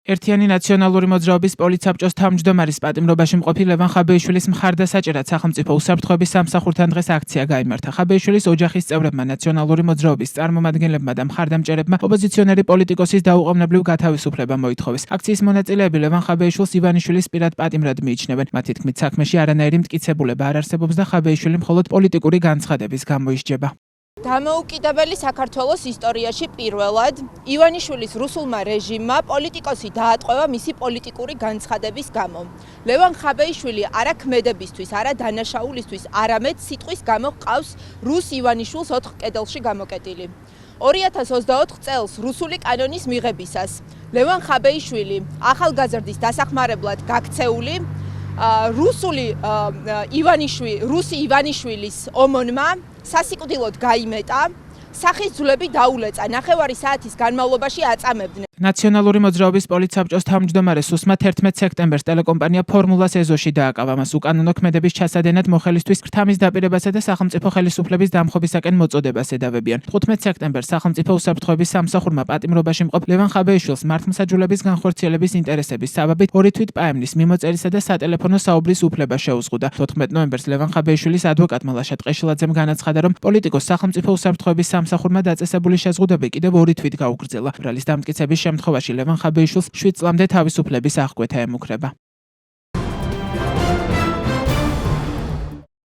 ერთიანი ნაციონალური მოძრაობის პოლიცსაბჭოს თავმჯდომარის პატიმრობაში მყოფი ლევან ხაბეიშვილის მხარდასაჭერად სახელმწიფო უსაფრთხოების სამსახურთან დღეს აქცია გაიმართა. ხაბეიშვილის ოჯახის წევრებმა, ნაციონალური მოძრაობის წარმომადგენლებმა და მხარდამჭერებმა ოპოზიციონერი პოლიტიკოსის დაუყოვნებლივ გათავისუფლება მოითხოვეს. აქციის მონაწილეები ლევან ხაბეიშვილს ივანიშვილის პირად პატიმრად მიიჩნევენ. მათი თქმით, საქმეში არანაირი მტკიცებულება არ არსებობს და ხაბეიშვილი მხოლოდ პოლიტიკური განცხადების გამო ისჯება. დამოუკიდებელი საქართველოს ისტორიაში პირველად ივანიშვილის რუსულმა რეჟიმმა პოლიტიკოსი დაატყვევა მისი პოლიტიკური განცხადების გამო. ლევან ხაბეიშვილი არა ქმედებისთვის, არა დანაშაულისთვის, არამედ სიტყვის გამო ყავს რუს ივანიშვილს 4 კედელში გამოკეტილი. 2024 წელს რუსული კანონის მიღებისას ლევან ხაბეიშვილი ახალგაზრდის დასახმარებლად გაქცეული რუსი ივანიშვილის ომონმა სასიკვდილოდ გაიმეტა, სახის ძვლები დაულეწა, 9 საათის განმავლობაში აწამებდნენ. ნაციონალური მოძრაობის პოლიცსაბჭოს თავმჯდომარე სუსმა 11 სექტემბერს ტელეკომპანია ფორმულას ეზოში დააკავა. მას უკანონო ქმედების ჩასადენად მოხელისთვის ქრთამის დაპირებასა და სახელმწიფო ხელისუფლების დამხობისაკენ მოწოდებას ედავებიან. 15 სექტემბერს სახელმწიფო უსაფრთხოების სამსახურმა პატიმრობაში მყოფ ლევან ხაბეიშვილს მართლმსაჯულების განხორციელების ინტერესების საბაბით 2 თვით პაემნის მიმოწერისა და სატელეფონო საუბრის უფლება შეუზღუდა. 14 ნოემბერს ლევან ხაბეიშვილის ადვოკატმა ლაშა ტყეშილაძემ განაცხადა, რომ პოლიტიკოს სახელმწიფო უსაფრთხოების სამსახურმა დაწესებული შეზღუდვები კიდევ 2 თვით გაუგრძელა. ბრალის დამტკიცების შემთხვევაში ლევან ხაბეიშვილს 7 წლამდე თავისუფლების აღკვეთა ემუქრება.